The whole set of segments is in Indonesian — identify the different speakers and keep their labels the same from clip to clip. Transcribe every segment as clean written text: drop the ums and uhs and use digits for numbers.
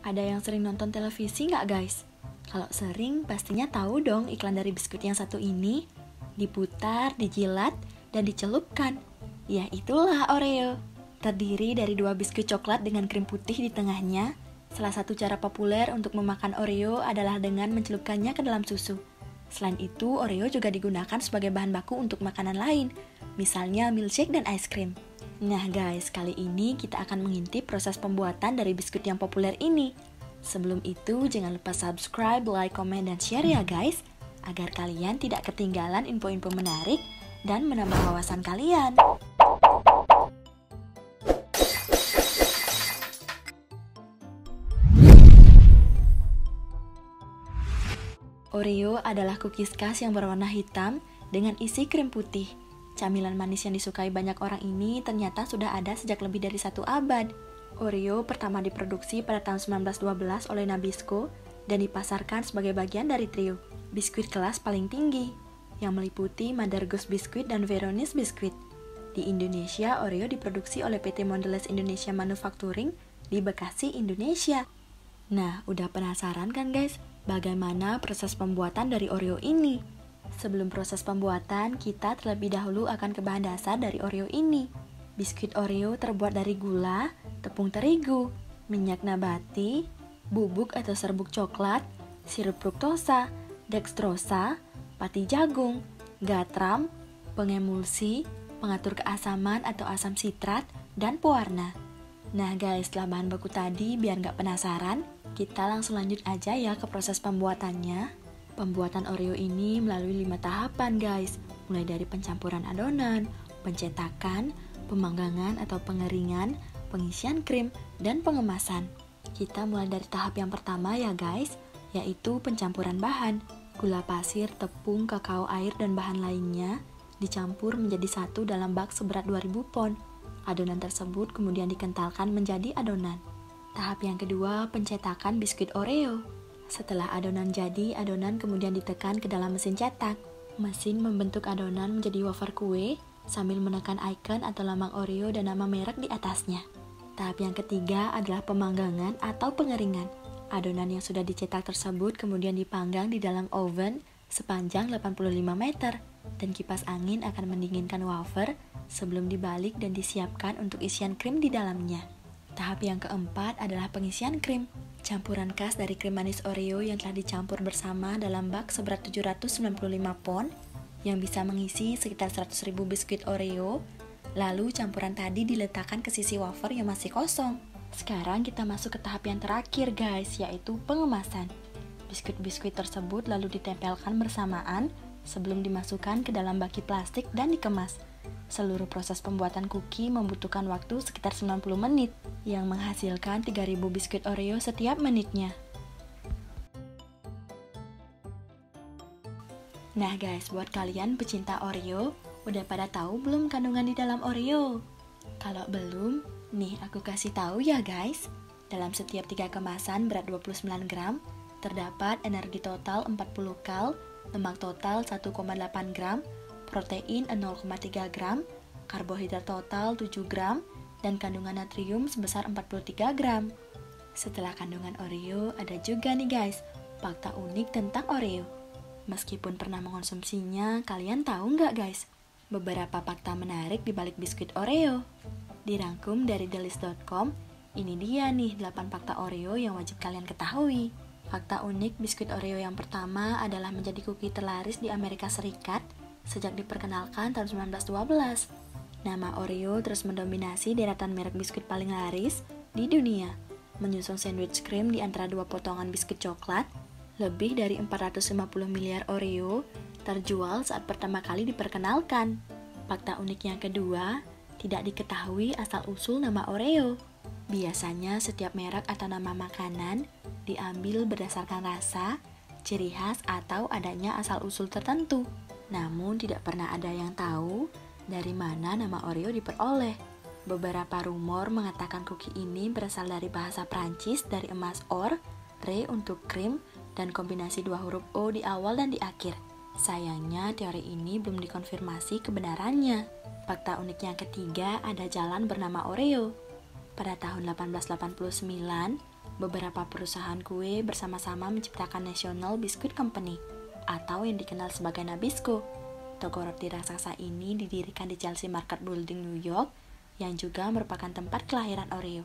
Speaker 1: Ada yang sering nonton televisi nggak guys? Kalau sering, pastinya tahu dong iklan dari biskuit yang satu ini. Diputar, dijilat, dan dicelupkan. Ya itulah Oreo. Terdiri dari 2 biskuit coklat dengan krim putih di tengahnya. Salah satu cara populer untuk memakan Oreo adalah dengan mencelupkannya ke dalam susu. Selain itu, Oreo juga digunakan sebagai bahan baku untuk makanan lain, misalnya milkshake dan ice cream. Nah guys, kali ini kita akan mengintip proses pembuatan dari biskuit yang populer ini. Sebelum itu, jangan lupa subscribe, like, komen, dan share ya guys, agar kalian tidak ketinggalan info-info menarik dan menambah wawasan kalian. Oreo adalah cookies khas yang berwarna hitam dengan isi krim putih. Camilan manis yang disukai banyak orang ini ternyata sudah ada sejak lebih dari 1 abad. Oreo pertama diproduksi pada tahun 1912 oleh Nabisco dan dipasarkan sebagai bagian dari trio biskuit kelas paling tinggi yang meliputi Mother Goose Biscuit dan Veronis Biscuit. Di Indonesia, Oreo diproduksi oleh PT Mondelez Indonesia Manufacturing di Bekasi, Indonesia. Nah, udah penasaran kan guys, bagaimana proses pembuatan dari Oreo ini? Sebelum proses pembuatan, kita terlebih dahulu akan ke bahan dasar dari Oreo ini. Biskuit Oreo terbuat dari gula, tepung terigu, minyak nabati, bubuk atau serbuk coklat, sirup fruktosa, dextrosa, pati jagung, gatram, pengemulsi, pengatur keasaman atau asam sitrat, dan pewarna. Nah guys, setelah bahan baku tadi, biar nggak penasaran, kita langsung lanjut aja ya ke proses pembuatannya. Pembuatan Oreo ini melalui 5 tahapan guys, mulai dari pencampuran adonan, pencetakan, pemanggangan atau pengeringan, pengisian krim, dan pengemasan. Kita mulai dari tahap yang pertama ya guys, yaitu pencampuran bahan. Gula pasir, tepung, kakao air, dan bahan lainnya dicampur menjadi satu dalam bak seberat 2000 pon. Adonan tersebut kemudian dikentalkan menjadi adonan. Tahap yang kedua, pencetakan biskuit Oreo. Setelah adonan jadi, adonan kemudian ditekan ke dalam mesin cetak. Mesin membentuk adonan menjadi wafer kue sambil menekan icon atau lambang Oreo dan nama merek di atasnya. Tahap yang ketiga adalah pemanggangan atau pengeringan. Adonan yang sudah dicetak tersebut kemudian dipanggang di dalam oven sepanjang 85 meter dan kipas angin akan mendinginkan wafer sebelum dibalik dan disiapkan untuk isian krim di dalamnya. Tahap yang keempat adalah pengisian krim. Campuran khas dari krim manis Oreo yang telah dicampur bersama dalam bak seberat 795 pon yang bisa mengisi sekitar 100.000 biskuit Oreo. Lalu campuran tadi diletakkan ke sisi wafer yang masih kosong. Sekarang kita masuk ke tahap yang terakhir guys, yaitu pengemasan. Biskuit-biskuit tersebut lalu ditempelkan bersamaan sebelum dimasukkan ke dalam baki plastik dan dikemas. Seluruh proses pembuatan cookie membutuhkan waktu sekitar 90 menit, yang menghasilkan 3.000 biskuit Oreo setiap menitnya. Nah guys, buat kalian pecinta Oreo, udah pada tahu belum kandungan di dalam Oreo? Kalau belum, nih aku kasih tahu ya guys. Dalam setiap 3 kemasan berat 29 gram, terdapat energi total 40 kal, lemak total 1,8 gram, protein 0,3 gram, karbohidrat total 7 gram, dan kandungan natrium sebesar 43 gram. Setelah kandungan Oreo, ada juga nih guys, fakta unik tentang Oreo. Meskipun pernah mengonsumsinya, kalian tahu nggak guys, beberapa fakta menarik di balik biskuit Oreo? Dirangkum dari thelist.com, ini dia nih 8 fakta Oreo yang wajib kalian ketahui. Fakta unik biskuit Oreo yang pertama adalah menjadi cookie terlaris di Amerika Serikat sejak diperkenalkan tahun 1912. Nama Oreo terus mendominasi deretan merek biskuit paling laris di dunia, menyusul sandwich cream di antara 2 potongan biskuit coklat. Lebih dari 450 miliar Oreo terjual saat pertama kali diperkenalkan. Fakta unik yang kedua, tidak diketahui asal-usul nama Oreo. Biasanya setiap merek atau nama makanan diambil berdasarkan rasa, ciri khas, atau adanya asal-usul tertentu. Namun tidak pernah ada yang tahu dari mana nama Oreo diperoleh. Beberapa rumor mengatakan cookie ini berasal dari bahasa Prancis dari emas or, re untuk krim, dan kombinasi 2 huruf O di awal dan di akhir. Sayangnya teori ini belum dikonfirmasi kebenarannya. Fakta unik yang ketiga, ada jalan bernama Oreo. Pada tahun 1889, Beberapa perusahaan kue bersama-sama menciptakan National Biscuit Company atau yang dikenal sebagai Nabisco. Toko roti raksasa ini didirikan di Chelsea Market Building, New York, yang juga merupakan tempat kelahiran Oreo.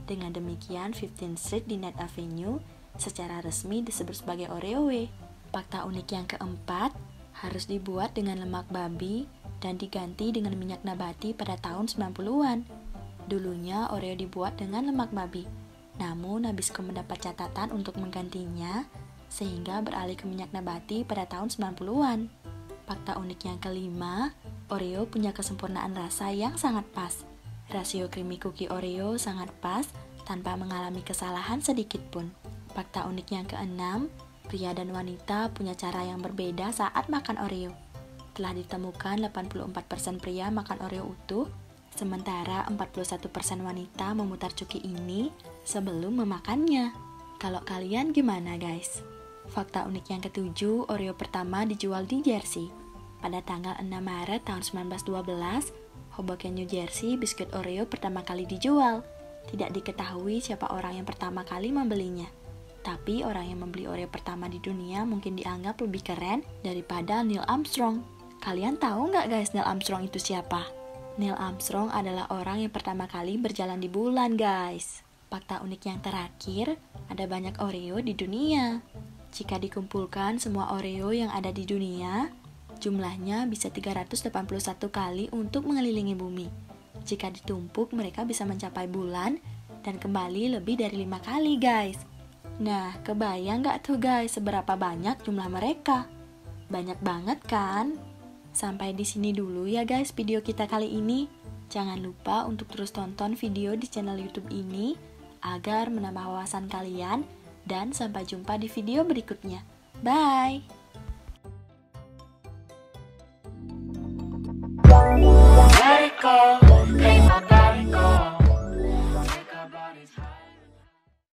Speaker 1: Dengan demikian, 15th Street di Net Avenue secara resmi disebut sebagai Oreo Way. Fakta unik yang keempat, harus dibuat dengan lemak babi dan diganti dengan minyak nabati pada tahun 90-an. Dulunya Oreo dibuat dengan lemak babi, namun Nabisco mendapat catatan untuk menggantinya sehingga beralih ke minyak nabati pada tahun 90-an. Fakta unik yang kelima, Oreo punya kesempurnaan rasa yang sangat pas. Rasio creamy cookie Oreo sangat pas tanpa mengalami kesalahan sedikit pun. Fakta unik yang keenam, pria dan wanita punya cara yang berbeda saat makan Oreo. Telah ditemukan 84% pria makan Oreo utuh, sementara 41% wanita memutar cuki ini sebelum memakannya. Kalau kalian gimana guys? Fakta unik yang ketujuh, Oreo pertama dijual di Jersey. Pada tanggal 6 Maret tahun 1912, Hoboken, New Jersey, biskuit Oreo pertama kali dijual. Tidak diketahui siapa orang yang pertama kali membelinya. Tapi orang yang membeli Oreo pertama di dunia mungkin dianggap lebih keren daripada Neil Armstrong. Kalian tahu nggak guys Neil Armstrong itu siapa? Neil Armstrong adalah orang yang pertama kali berjalan di bulan guys. Fakta unik yang terakhir, ada banyak Oreo di dunia. Jika dikumpulkan semua Oreo yang ada di dunia, jumlahnya bisa 381 kali untuk mengelilingi bumi. Jika ditumpuk, mereka bisa mencapai bulan dan kembali lebih dari 5 kali guys. Nah, kebayang gak tuh guys seberapa banyak jumlah mereka? Banyak banget kan? Sampai di sini dulu ya guys video kita kali ini. Jangan lupa untuk terus tonton video di channel YouTube ini agar menambah wawasan kalian, dan sampai jumpa di video berikutnya. Bye! Let it go, play my